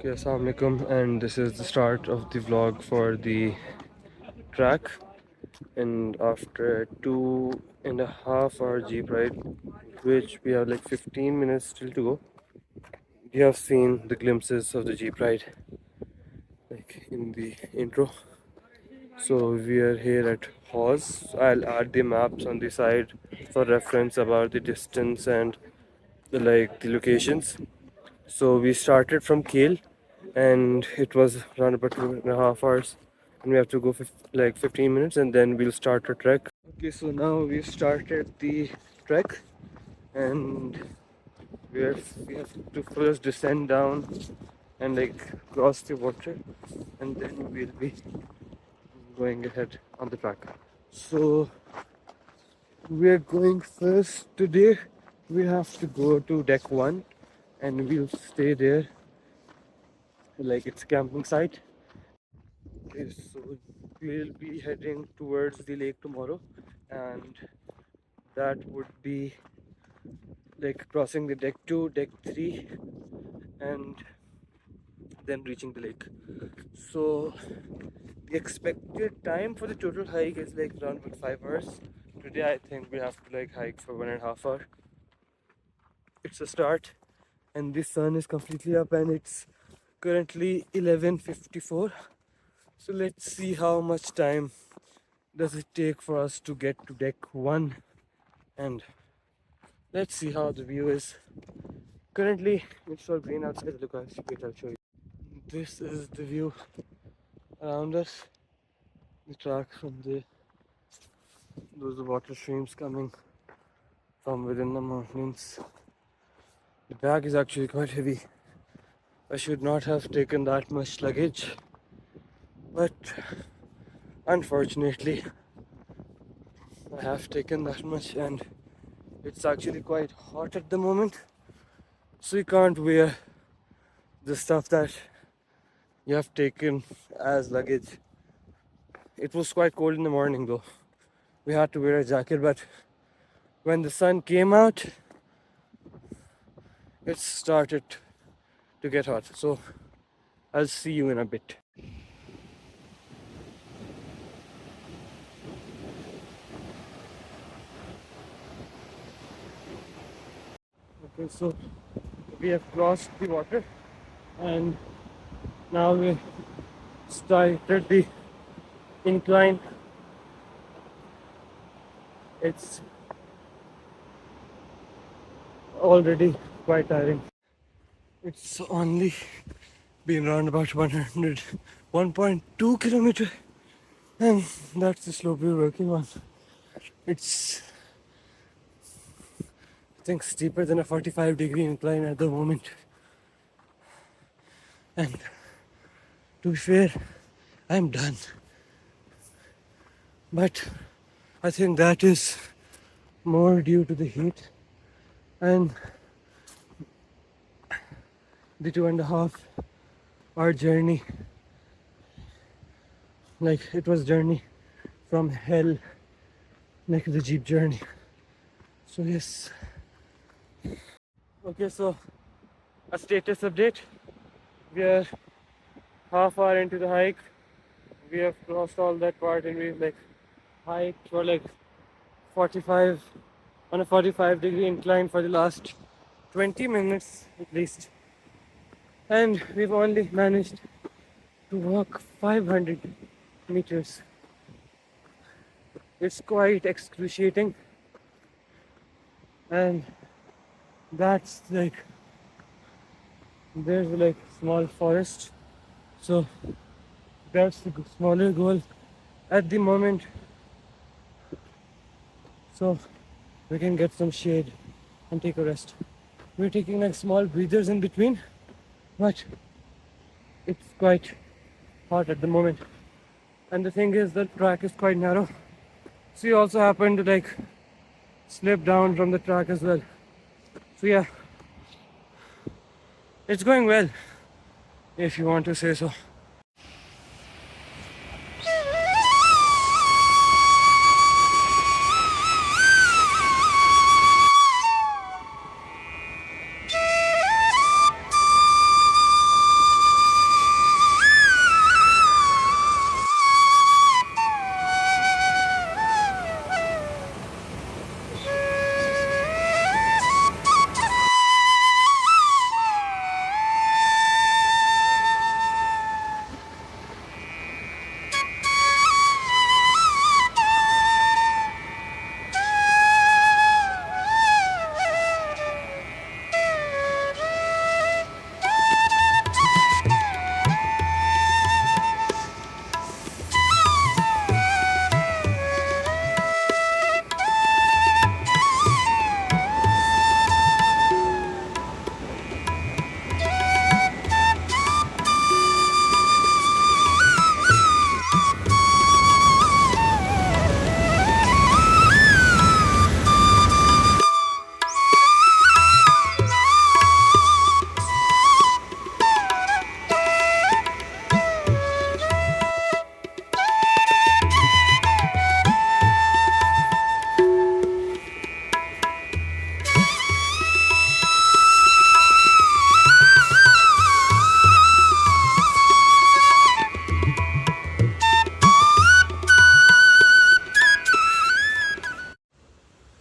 Okay, assalamu alaikum, and this is the start of the vlog for the track. And after 2.5 hour jeep ride, which we have like 15 minutes still to go, we have seen the glimpses of the jeep ride like in the intro. So we are here at Hawes. I'll add the maps on the side for reference about the distance and the locations. So we started from Kale, and it was around about 2.5 hours, and we have to go like 15 minutes, and then we'll start our trek. Okay, so now we've started the trek, and we have to first descend down and like cross the water, and then we'll be going ahead on the track. So we're going first today. We have to go to deck one, and we'll stay there like it's a camping site. Okay, so we'll be heading towards the lake tomorrow, and that would be like crossing the deck 2, deck 3, and then reaching the lake. So the expected time for the total hike is like around about 5 hours. Today I think we have to like hike for 1.5 hours. It's a start, and the sun is completely up, and it's currently 11:54. So let's see how much time does it take for us to get to deck 1, and let's see how the view is. Currently it's all green outside. Look, I'll show you. This is the view around us. The track from those are water streams coming from within the mountains. The bag is actually quite heavy. I should not have taken that much luggage, but unfortunately I have taken that much, and it's actually quite hot at the moment, so you can't wear the stuff that you have taken as luggage. It was quite cold in the morning though. We had to wear a jacket, but when the sun came out, it started to get hot. So I'll see you in a bit. Okay, so we have crossed the water, and now we started the incline. It's already quite tiring. It's only been around about 1.2 kilometer, and that's the slope we're working on. It's, I think, steeper than a 45-degree incline at the moment, and to be fair, I'm done. But I think that is more due to the heat and the 2.5 hour journey. Like, it was journey from hell, like the jeep journey. So yes. Okay, so a status update. We are half hour into the hike. We have crossed all that part, and we've like hiked for like 45 on a 45-degree incline for the last 20 minutes at least, and we've only managed to walk 500 meters. It's quite excruciating, and that's like, there's like small forest, so that's the smaller goal at the moment, so we can get some shade and take a rest. We're taking like small breathers in between, but it's quite hot at the moment. And the thing is, the track is quite narrow, so you also happen to like slip down from the track as well. So yeah, it's going well, if you want to say so.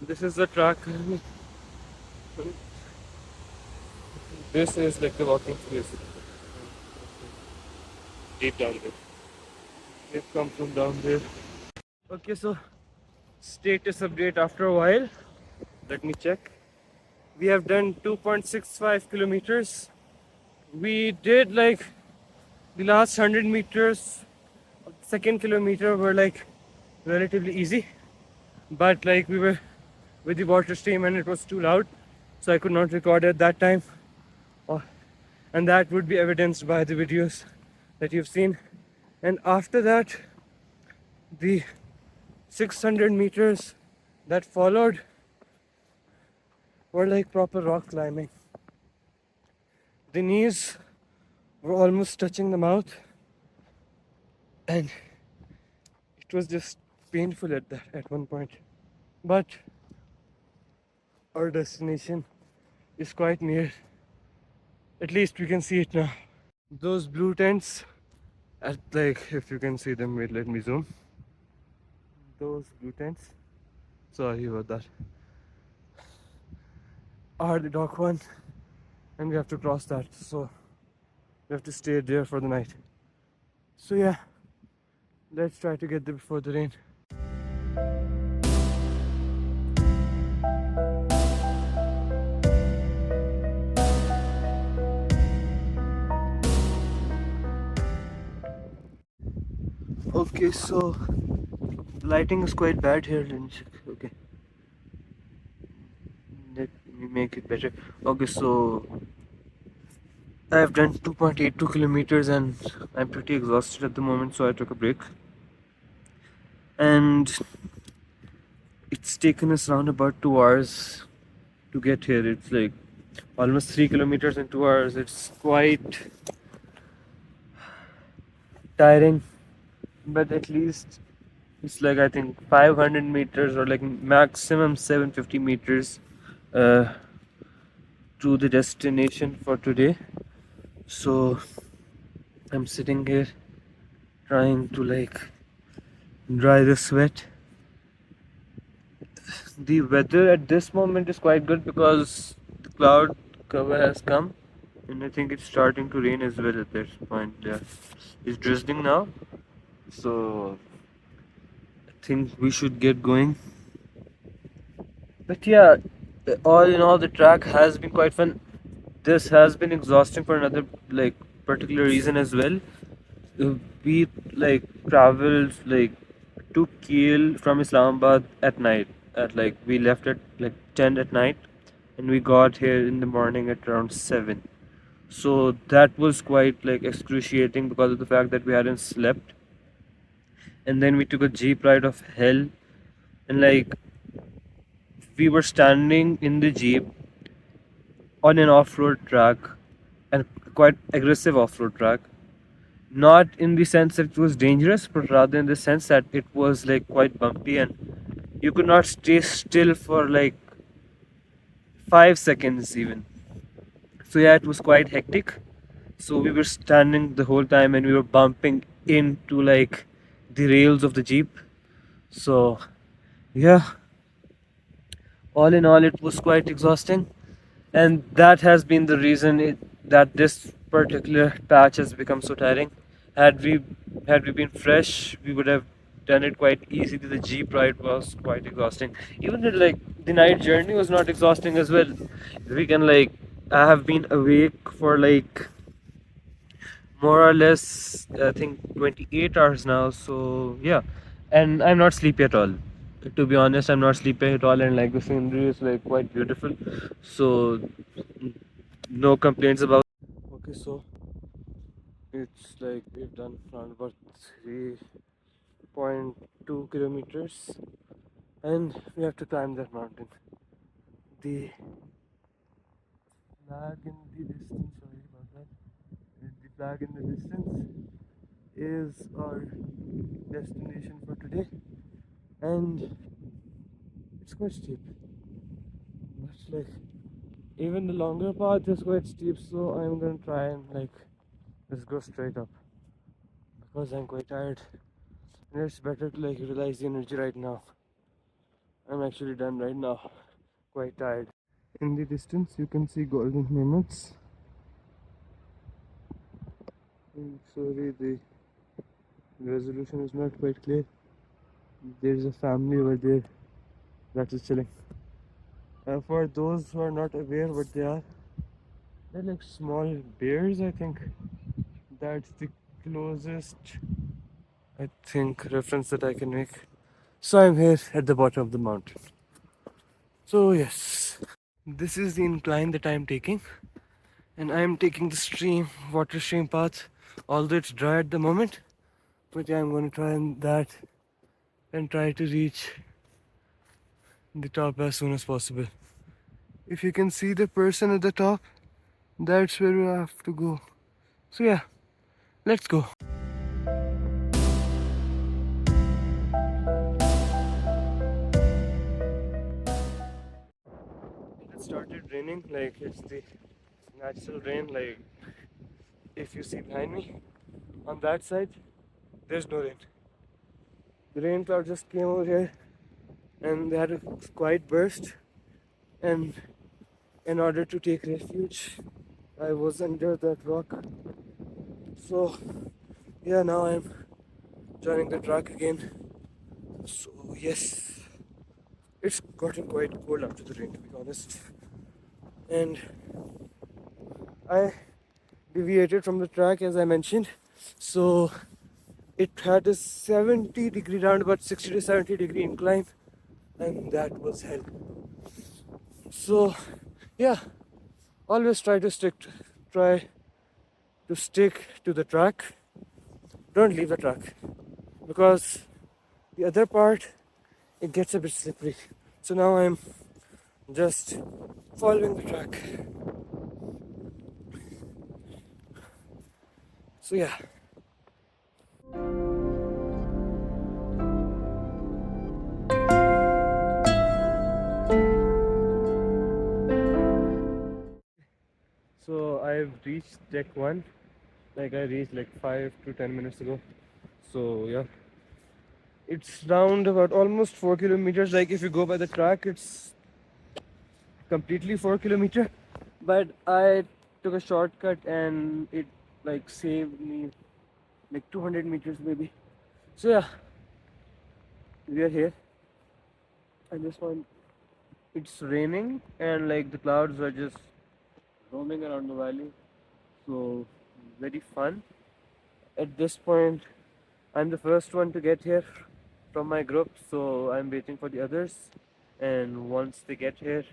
This is the track. This is like the walking place. Deep down there. They've come from down there. Okay, so status update after a while. Let me check. We have done 2.65 kilometers. We did like the last 100 meters of the second kilometer were like relatively easy, but like we were with the water stream and it was too loud, so I could not record at that time. Uh, and that would be evidenced by the videos that you've seen. And after that, the 600 meters that followed were like proper rock climbing. The knees were almost touching the mouth, and it was just painful at one point. But our destination is quite near. At least we can see it now. Those blue tents, at like if you can see them, wait, let me zoom. Those blue tents, sorry about that, are the dock one, and we have to cross that, so we have to stay there for the night. So yeah, let's try to get there before the rain. Okay, so lighting is quite bad here. Let me check. Okay, let me make it better. Okay, so I have done 2.82 kilometers and I'm pretty exhausted at the moment, so I took a break. And it's taken us around about 2 hours to get here. It's like almost 3 kilometers in 2 hours. It's quite tiring, but at least it's like I think 500 meters or like maximum 750 meters uh, to the destination for today. So I'm sitting here trying to like dry the sweat. The weather at this moment is quite good because the cloud cover has come, and I think it's starting to rain as well at this point. Yeah, it's drizzling now, so I think we should get going. But yeah, all in all, the track has been quite fun. This has been exhausting for another like particular reason as well. We like traveled like to Kiel from Islamabad at night. At like we left at like 10 at night, and we got here in the morning at around 7. So that was quite like excruciating because of the fact that we hadn't slept. And then we took a jeep ride of hell, and like we were standing in the jeep on an off-road track, and quite aggressive off-road track, not in the sense that it was dangerous, but rather in the sense that it was like quite bumpy and you could not stay still for like 5 seconds even. So yeah, it was quite hectic. So we were standing the whole time and we were bumping into like the rails of the jeep. So yeah, all in all, it was quite exhausting, and that has been the reason that this particular patch has become so tiring. Had we been fresh, we would have done it quite easily. The jeep ride was quite exhausting. Even the night journey was not exhausting as well. We can like I have been awake for like more or less I think 28 hours now. So yeah, and I'm not sleepy at all. To be honest, I'm not sleeping at all, and like the scenery is like quite beautiful. So no complaints about. Okay, so it's like we've done around about 3.2 kilometers, and we have to climb that mountain. The flag in the distance, sorry about that. The flag in the distance is our destination for today, and it's quite steep. But like even the longer path is quite steep, so I'm gonna try and like just go straight up because I'm quite tired, and it's better to like utilize the energy right now. I'm actually done right now, quite tired. In the distance, you can see golden mammoths. Sorry, the resolution is not quite clear. There's a family over there that is chilling. For those who are not aware what they are, they're like small bears, I think. That's the closest, I think, reference that I can make. So I'm here at the bottom of the mountain. So yes, this is the incline that I'm taking, and I'm taking the water stream path, although it's dry at the moment. But yeah, I'm going to try that and try to reach the top as soon as possible. If you can see the person at the top, that's where we have to go. So yeah, let's go. It started raining, like it's the natural rain. Like if you see behind me, on that side, there's no rain. The rain cloud just came over here and they had a quiet burst. And in order to take refuge, I was under that rock. So yeah, now I'm joining the track again. So yes, it's gotten quite cold after the rain, to be honest. And I deviated from the track as I mentioned. So it had a 70-degree round, about 60 to 70-degree incline, and that was hell. So yeah, always try to stick to the track. Don't leave the track, because the other part, it gets a bit slippery. So now I'm just following the track. So yeah. So I've reached deck 1. Like I reached like 5 to 10 minutes ago. So yeah, it's round about almost 4 kilometers. Like if you go by the track, it's completely 4 kilometer. But I took a shortcut and it like saved me like 200 meters maybe. So yeah, we are here. I just want, it's raining and like the clouds are just roaming around the valley. So very fun. At this point, I'm the first one to get here from my group, so I'm waiting for the others. And once they get here,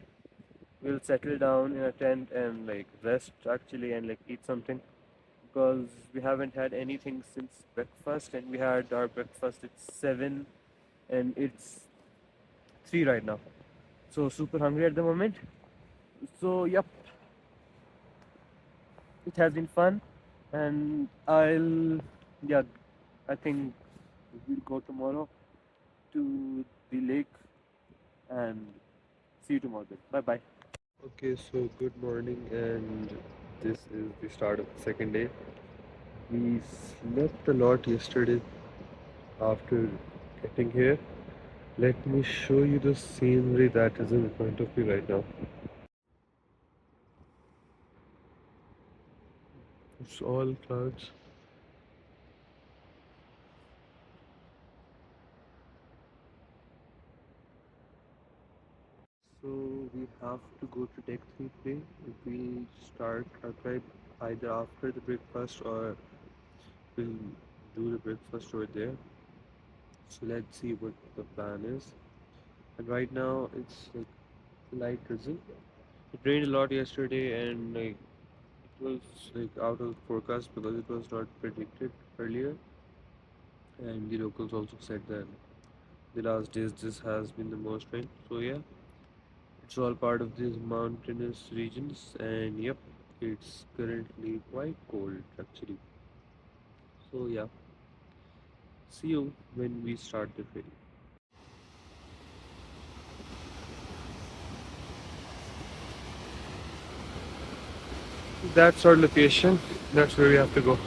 we'll settle down in a tent and like rest actually and like eat something, because we haven't had anything since breakfast, and we had our breakfast at 7 and it's 3 right now. So super hungry at the moment. So yep, it has been fun, and yeah, I think we'll go tomorrow to the lake and see you tomorrow. Bye bye. Okay, so good morning, and this is the start of the second day. We slept a lot yesterday after getting here. Let me show you the scenery that is in front of me right now. It's all clouds. So we have to go to deck 3 today. We start our trip either after the breakfast or we'll do the breakfast over there. So let's see what the plan is. And right now it's like light drizzle. It rained a lot yesterday and like it was like out of forecast because it was not predicted earlier. And the locals also said that the last days this has been the most rain. So yeah, it's all part of these mountainous regions, and yep, it's currently quite cold actually. So yeah, see you when we start the trail. That's our location. That's where we have to go.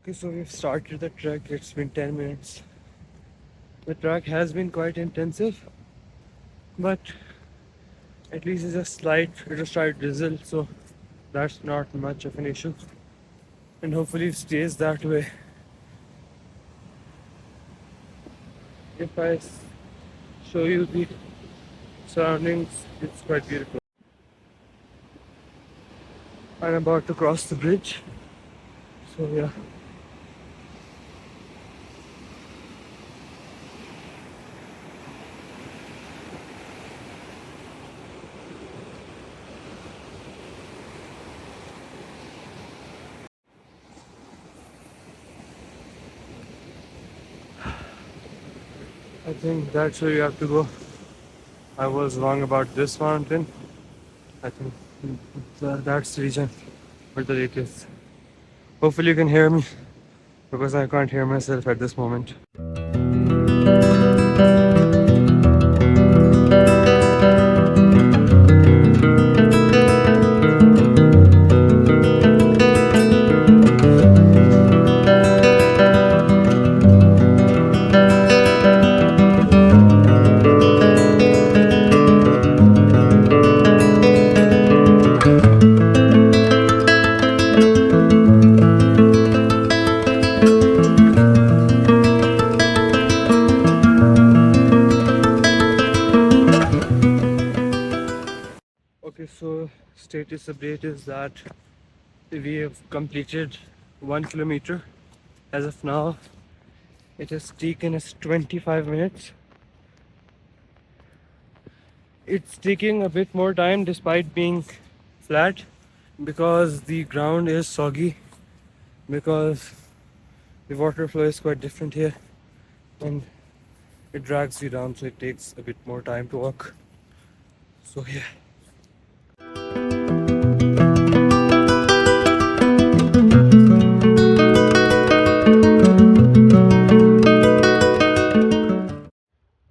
Okay, so we've started the trek. It's been 10 minutes. The trek has been quite intensive, but at least it's a slight drizzle, so that's not much of an issue. And hopefully it stays that way. If show you the surroundings, it's quite beautiful. I'm about to cross the bridge, so yeah. I think that's where you have to go. I was wrong about this mountain. I think that's the region where the lake is. Hopefully you can hear me because I can't hear myself at this moment. Okay, so status update is that we have completed 1 kilometer. As of now, it has taken us 25 minutes. It's taking a bit more time despite being flat because the ground is soggy, because the water flow is quite different here and it drags you down, so it takes a bit more time to walk. So yeah.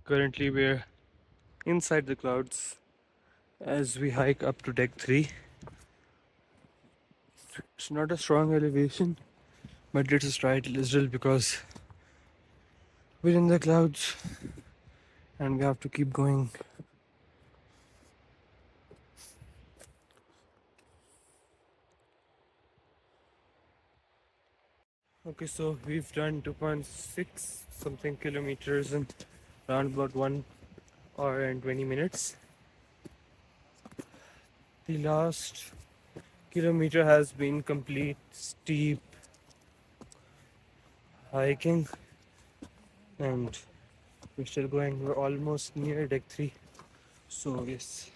Currently we're inside the clouds as we hike up to deck 3. It's not a strong elevation, but it's a slight drizzle because we're in the clouds and we have to keep going. Okay, so we've done 2.6 something kilometers in around about 1 hour and 20 minutes. The last kilometer has been complete steep hiking, and we're still going. We're almost near deck 3. So yes.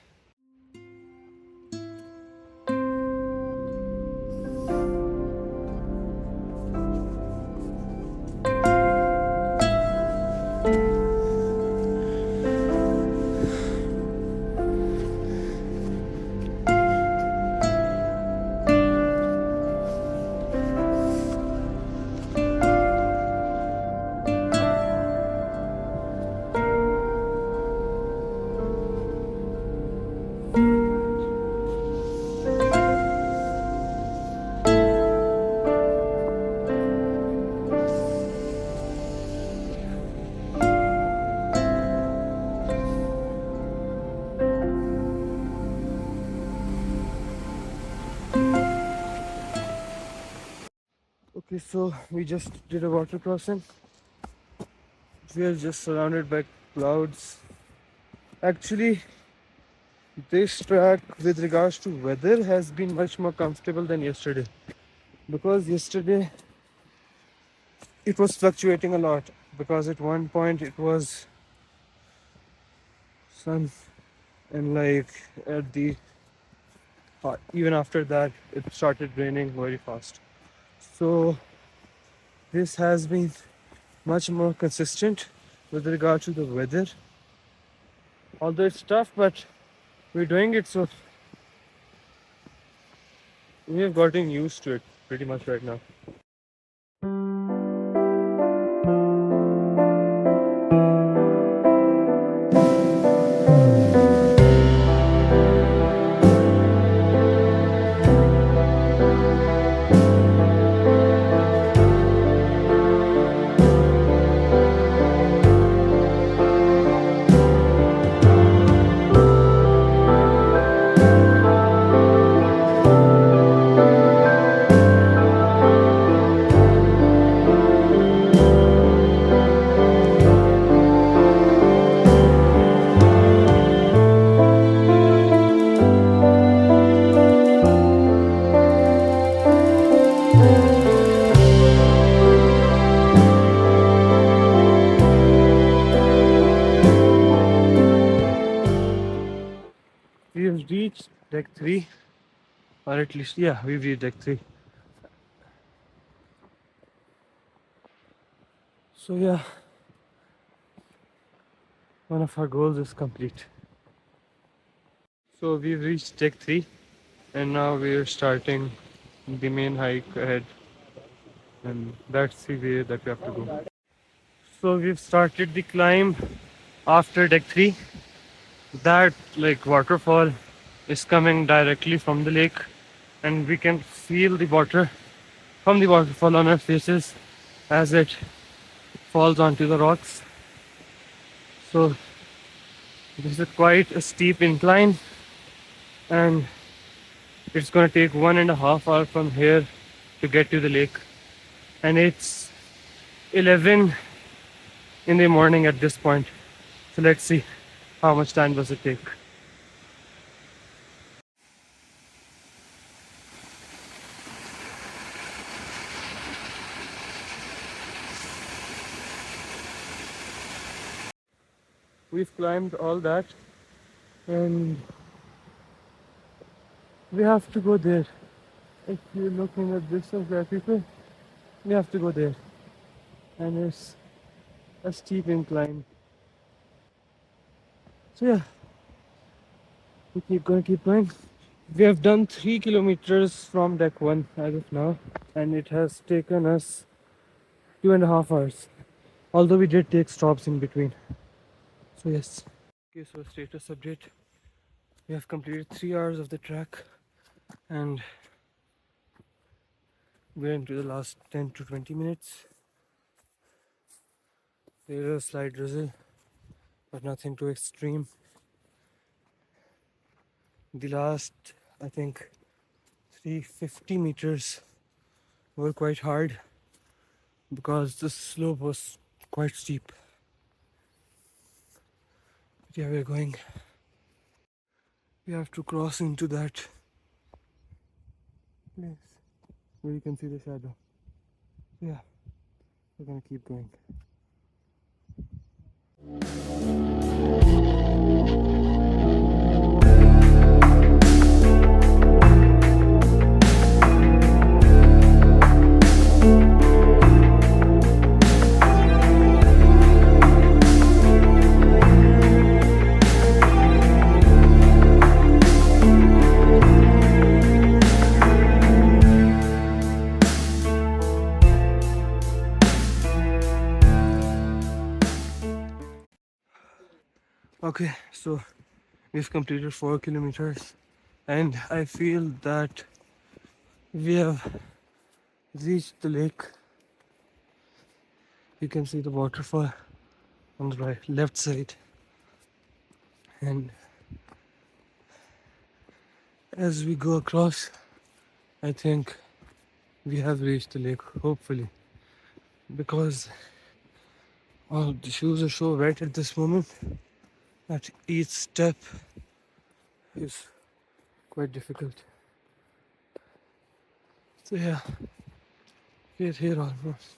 Okay, so we just did a water crossing. We are just surrounded by clouds. Actually, this track with regards to weather has been much more comfortable than yesterday, because yesterday it was fluctuating a lot, because at one point it was sun and like at the even after that it started raining very fast. So this has been much more consistent with regard to the weather, although it's tough, but we're doing it, so we have gotten used to it pretty much right now. We've reached deck 3, or at least, yeah, we've reached deck 3. So, yeah, one of our goals is complete. So, we've reached deck 3, and now we're starting the main hike ahead, and that's the way that we have to go. So, we've started the climb after deck 3. That like waterfall is coming directly from the lake, and we can feel the water from the waterfall on our faces as it falls onto the rocks. So this is quite a steep incline, and it's going to take 1.5 hours from here to get to the lake, and it's 11 in the morning at this point. So let's see how much time does it take. We've climbed all that, and we have to go there. If you're looking at this of where people, we have to go there, and it's a steep incline. So yeah, gonna keep going. We have done 3 kilometers from deck 1 as of now, and it has taken us 2.5 hours. Although we did take stops in between. So yes. Okay, so status update. We have completed 3 hours of the track, and we're into the last 10 to 20 minutes. There is a slight drizzle, but nothing too extreme. The last, I think, 350 meters were quite hard because the slope was quite steep. But yeah, we're going. We have to cross into that place where you can see the shadow. Yeah, we're gonna keep going. Okay, so we've completed 4 kilometers, and I feel that we have reached the lake. You can see the waterfall on the right, left side, and as we go across, I think we have reached the lake, hopefully, because all the shoes are so wet at this moment that each step is quite difficult. So yeah, we're here almost.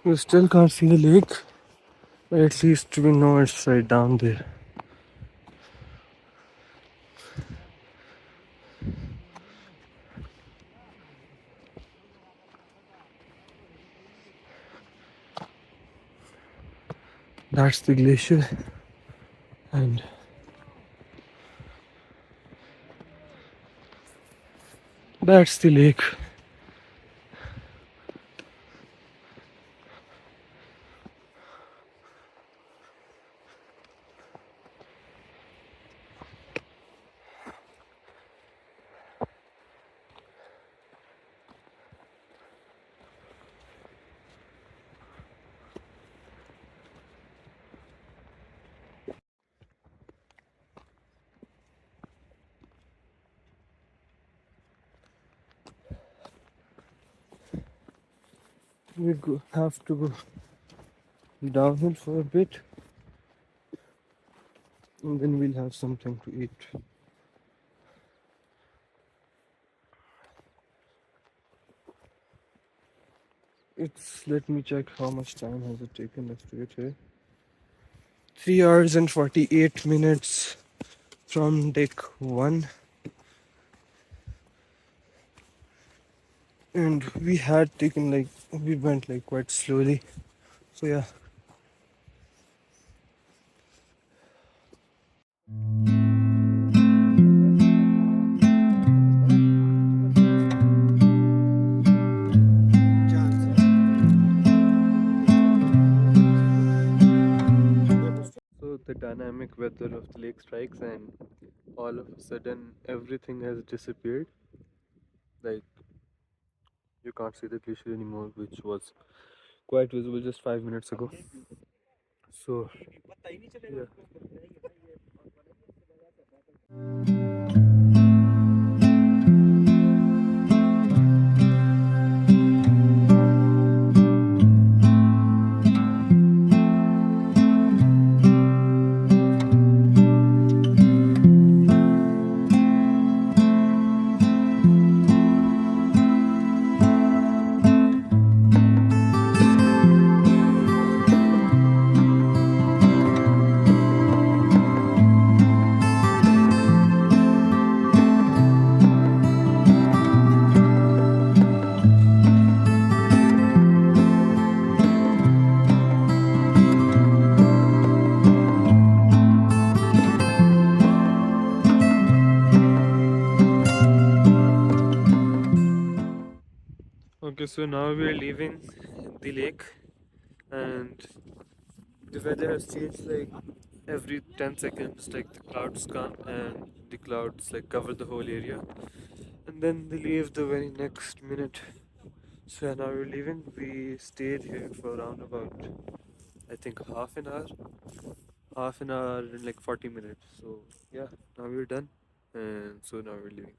We still can't see the lake, but at least we know it's right down there. That's the glacier, and that's the lake. have to go downhill for a bit, and then we'll have something to eat. It's let me check how much time has it taken us to get here. 3 hours and 48 minutes from deck one, and we had taken like we went like quite slowly. So yeah. So the dynamic weather of the lake strikes, and all of a sudden everything has disappeared. Like you can't see the glacier anymore, which was quite visible just 5 minutes ago. So yeah. Okay, so now we are leaving the lake, and the weather has changed like every 10 seconds. Like the clouds come and the clouds like cover the whole area, and then they leave the very next minute. So yeah, now we're leaving. We stayed here for around about I think half an hour and like 40 minutes. So yeah, now we're done, and so now we're leaving.